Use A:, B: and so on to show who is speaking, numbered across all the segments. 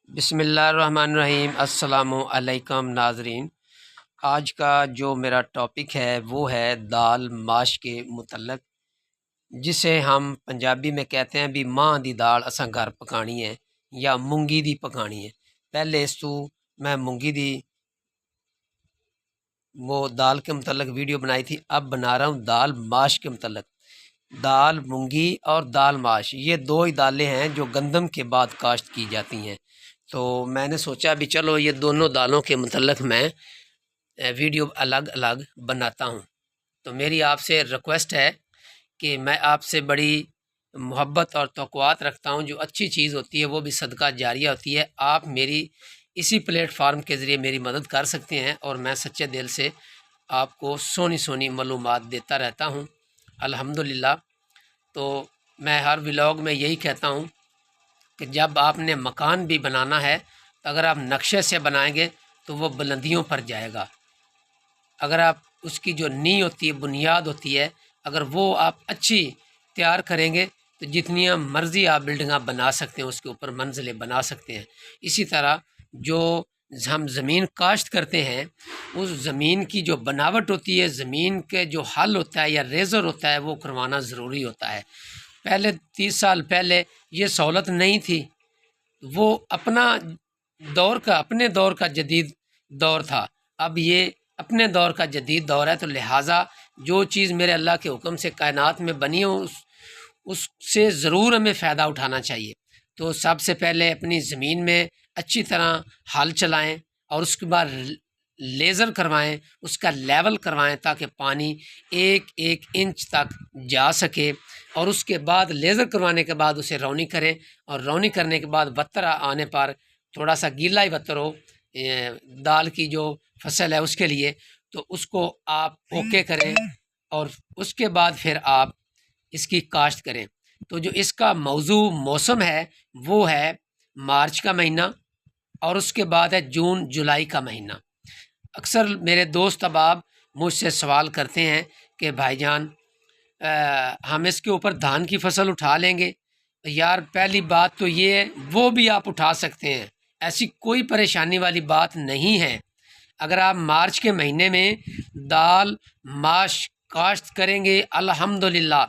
A: بسم اللہ الرحمن الرحیم۔ السلام علیکم ناظرین، آج کا جو میرا ٹاپک ہے وہ ہے دال ماش کے متعلق، جسے ہم پنجابی میں کہتے ہیں بھی ماں دی دال اساں گھر پکانی ہے یا مونگی دی پکانی ہے۔ پہلے اس تو میں مونگی دی وہ دال کے متعلق ویڈیو بنائی تھی، اب بنا رہا ہوں دال ماش کے متعلق۔ دال مونگی اور دال ماش یہ دو ہی دالیں ہیں جو گندم کے بعد کاشت کی جاتی ہیں، تو میں نے سوچا بھی چلو یہ دونوں دالوں کے متعلق میں ویڈیو الگ الگ بناتا ہوں۔ تو میری آپ سے ریکویسٹ ہے کہ میں آپ سے بڑی محبت اور توقعات رکھتا ہوں، جو اچھی چیز ہوتی ہے وہ بھی صدقہ جاریہ ہوتی ہے۔ آپ میری اسی پلیٹ فارم کے ذریعے میری مدد کر سکتے ہیں، اور میں سچے دل سے آپ کو سونی سونی معلومات دیتا رہتا ہوں الحمدللہ۔ تو میں ہر ولاگ میں یہی کہتا ہوں کہ جب آپ نے مکان بھی بنانا ہے تو اگر آپ نقشے سے بنائیں گے تو وہ بلندیوں پر جائے گا۔ اگر آپ اس کی جو نیو ہوتی ہے، بنیاد ہوتی ہے، اگر وہ آپ اچھی تیار کریں گے تو جتنی مرضی آپ بلڈنگاں بنا سکتے ہیں، اس کے اوپر منزلیں بنا سکتے ہیں۔ اسی طرح جو ہم زمین کاشت کرتے ہیں، اس زمین کی جو بناوٹ ہوتی ہے، زمین کے جو حل ہوتا ہے یا ریزر ہوتا ہے، وہ کروانا ضروری ہوتا ہے۔ پہلے 30 سال پہلے یہ سہولت نہیں تھی، وہ اپنے دور کا جدید دور تھا۔ اب یہ اپنے دور کا جدید دور ہے، تو لہٰذا جو چیز میرے اللہ کے حکم سے کائنات میں بنی ہو اس سے ضرور ہمیں فائدہ اٹھانا چاہیے۔ تو سب سے پہلے اپنی زمین میں اچھی طرح ہل چلائیں، اور اس کے بعد لیزر کروائیں، اس کا لیول کروائیں تاکہ پانی ایک ایک انچ تک جا سکے، اور اس کے بعد لیزر کروانے کے بعد اسے رونی کریں، اور رونی کرنے کے بعد وتر آنے پر تھوڑا سا گیلا ہی وتر ہو دال کی جو فصل ہے اس کے لیے، تو اس کو آپ اوکے کریں، اور اس کے بعد پھر آپ اس کی کاشت کریں۔ تو جو اس کا موضوع موسم ہے وہ ہے مارچ کا مہینہ، اور اس کے بعد ہے جون جولائی کا مہینہ۔ اکثر میرے دوست احباب مجھ سے سوال کرتے ہیں کہ بھائی جان ہم اس کے اوپر دھان کی فصل اٹھا لیں گے؟ یار پہلی بات تو یہ ہے وہ بھی آپ اٹھا سکتے ہیں، ایسی کوئی پریشانی والی بات نہیں ہے۔ اگر آپ مارچ کے مہینے میں دال ماش کاشت کریں گے الحمدللہ،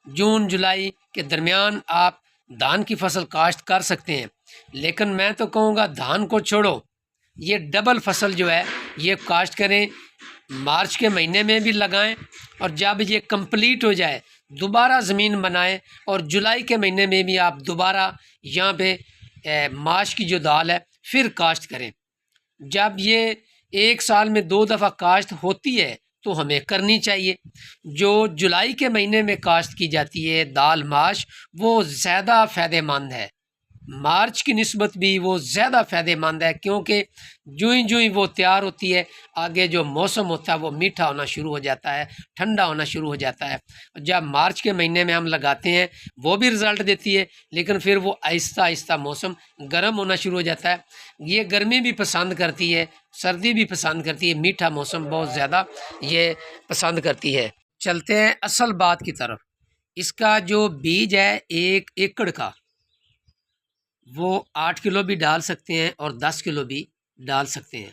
A: جون جولائی کے درمیان آپ دھان کی فصل کاشت کر سکتے ہیں۔ لیکن میں تو کہوں گا دھان کو چھوڑو، یہ ڈبل فصل جو ہے یہ کاشت کریں، مارچ کے مہینے میں بھی لگائیں، اور جب یہ کمپلیٹ ہو جائے دوبارہ زمین بنائیں، اور جولائی کے مہینے میں بھی آپ دوبارہ یہاں پہ ماش کی جو دال ہے پھر کاشت کریں۔ جب یہ ایک سال میں 2 دفعہ کاشت ہوتی ہے تو ہمیں کرنی چاہیے۔ جو جولائی کے مہینے میں کاشت کی جاتی ہے دال ماش، وہ زیادہ فائدہ مند ہے، مارچ کی نسبت بھی وہ زیادہ فائدہ مند ہے، کیونکہ جو ہی وہ تیار ہوتی ہے آگے جو موسم ہوتا ہے وہ میٹھا ہونا شروع ہو جاتا ہے، ٹھنڈا ہونا شروع ہو جاتا ہے۔ جب مارچ کے مہینے میں ہم لگاتے ہیں وہ بھی رزلٹ دیتی ہے، لیکن پھر وہ آہستہ آہستہ موسم گرم ہونا شروع ہو جاتا ہے۔ یہ گرمی بھی پسند کرتی ہے، سردی بھی پسند کرتی ہے، میٹھا موسم بہت زیادہ یہ پسند کرتی ہے۔ چلتے ہیں اصل بات کی طرف۔ اس کا جو بیج ہے 1 ایکڑ کا، وہ 8 کلو بھی ڈال سکتے ہیں اور 10 کلو بھی ڈال سکتے ہیں۔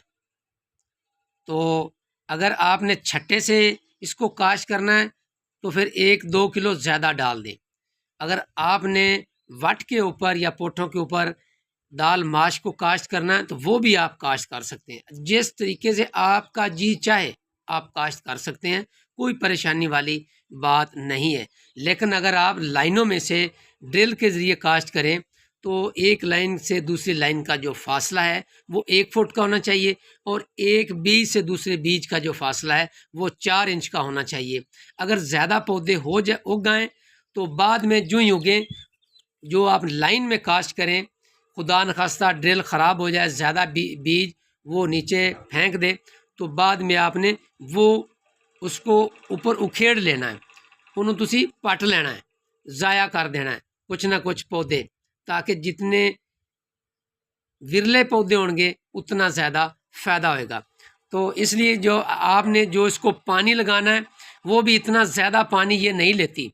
A: تو اگر آپ نے چھٹے سے اس کو کاشت کرنا ہے تو پھر 1-2 کلو زیادہ ڈال دیں۔ اگر آپ نے وٹ کے اوپر یا پوٹھوں کے اوپر دال ماش کو کاشت کرنا ہے تو وہ بھی آپ کاشت کر سکتے ہیں، جس طریقے سے آپ کا جی چاہے آپ کاشت کر سکتے ہیں، کوئی پریشانی والی بات نہیں ہے۔ لیکن اگر آپ لائنوں میں سے ڈرل کے ذریعے کاشت کریں تو ایک لائن سے دوسری لائن کا جو فاصلہ ہے وہ 1 فٹ کا ہونا چاہیے، اور ایک بیج سے دوسرے بیج کا جو فاصلہ ہے وہ 4 انچ کا ہونا چاہیے۔ اگر زیادہ پودے اگ گئیں تو بعد میں جو ہی اگیں، جو آپ لائن میں کاشت کریں، خدا نخواستہ ڈرل خراب ہو جائے، زیادہ بیج وہ نیچے پھینک دے، تو بعد میں آپ نے وہ اس کو اوپر اکھیڑ لینا ہے، انہوں تسی پٹ لینا ہے، ضائع کر دینا ہے کچھ نہ کچھ پودے، تاکہ جتنے ورلے پودے ہوں گے اتنا زیادہ فائدہ ہوئے گا۔ تو اس لیے جو آپ نے جو اس کو پانی لگانا ہے وہ بھی اتنا زیادہ پانی یہ نہیں لیتی،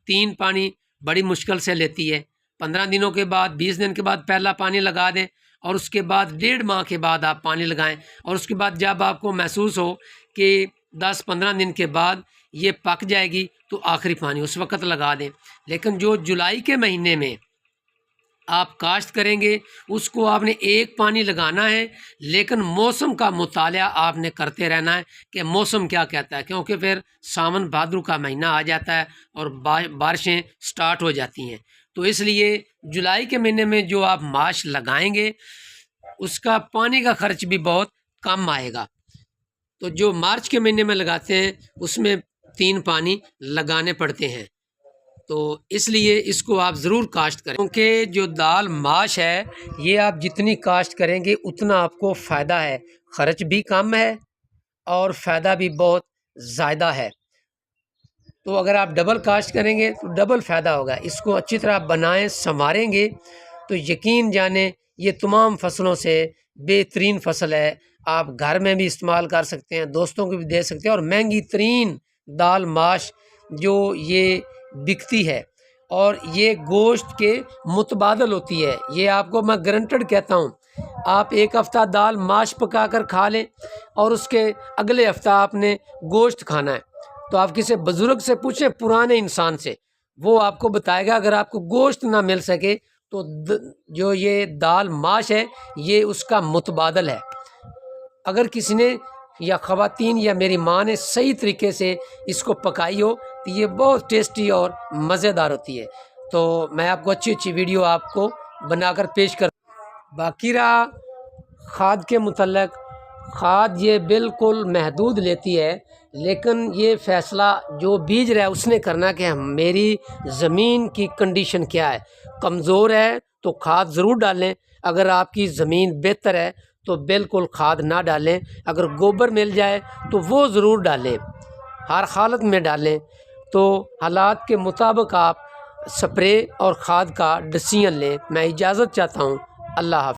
A: 3 پانی بڑی مشکل سے لیتی ہے، 15 دنوں کے بعد 20 دن کے بعد پہلا پانی لگا دیں، اور اس کے بعد 1.5 ماہ کے بعد آپ پانی لگائیں، اور اس کے بعد جب آپ کو محسوس ہو کہ 10-15 دن کے بعد یہ پک جائے گی تو آخری پانی اس وقت لگا دیں۔ لیکن جو جولائی کے مہینے میں آپ کاشت کریں گے اس کو آپ نے ایک پانی لگانا ہے، لیکن موسم کا مطالعہ آپ نے کرتے رہنا ہے کہ موسم کیا کہتا ہے، کیونکہ پھر ساون بھادر کا مہینہ آ جاتا ہے اور بارشیں سٹارٹ ہو جاتی ہیں۔ تو اس لیے جولائی کے مہینے میں جو آپ ماش لگائیں گے اس کا پانی کا خرچ بھی بہت کم آئے گا۔ تو جو مارچ کے مہینے میں لگاتے ہیں اس میں 3 پانی لگانے پڑتے ہیں، تو اس لیے اس کو آپ ضرور کاشت کریں، کیونکہ جو دال ماش ہے یہ آپ جتنی کاشت کریں گے اتنا آپ کو فائدہ ہے، خرچ بھی کم ہے اور فائدہ بھی بہت زیادہ ہے۔ تو اگر آپ ڈبل کاشت کریں گے تو ڈبل فائدہ ہوگا۔ اس کو اچھی طرح بنائیں، سنواریں گے تو یقین جانیں یہ تمام فصلوں سے بہترین فصل ہے۔ آپ گھر میں بھی استعمال کر سکتے ہیں، دوستوں کو بھی دے سکتے ہیں، اور مہنگی ترین دال ماش جو یہ بکتی ہے، اور یہ گوشت کے متبادل ہوتی ہے۔ یہ آپ کو میں گارنٹیڈ کہتا ہوں، آپ ایک ہفتہ دال ماش پکا کر کھا لیں اور اس کے اگلے ہفتہ آپ نے گوشت کھانا ہے تو آپ کسی بزرگ سے پوچھیں، پرانے انسان سے، وہ آپ کو بتائے گا۔ اگر آپ کو گوشت نہ مل سکے تو جو یہ دال ماش ہے یہ اس کا متبادل ہے۔ اگر کسی نے یا خواتین یا میری ماں نے صحیح طریقے سے اس کو پکائی ہو تو یہ بہت ٹیسٹی اور مزیدار ہوتی ہے۔ تو میں آپ کو اچھی ویڈیو آپ کو بنا کر پیش کر۔ باقی رہا کھاد کے متعلق، کھاد یہ بالکل محدود لیتی ہے، لیکن یہ فیصلہ جو بیج رہا ہے اس نے کرنا کہ میری زمین کی کنڈیشن کیا ہے۔ کمزور ہے تو کھاد ضرور ڈالیں، اگر آپ کی زمین بہتر ہے تو بالکل کھاد نہ ڈالیں۔ اگر گوبر مل جائے تو وہ ضرور ڈالیں، ہر حالت میں ڈالیں۔ تو حالات کے مطابق آپ سپرے اور کھاد کا ڈسیزن لیں۔ میں اجازت چاہتا ہوں، اللہ حافظ۔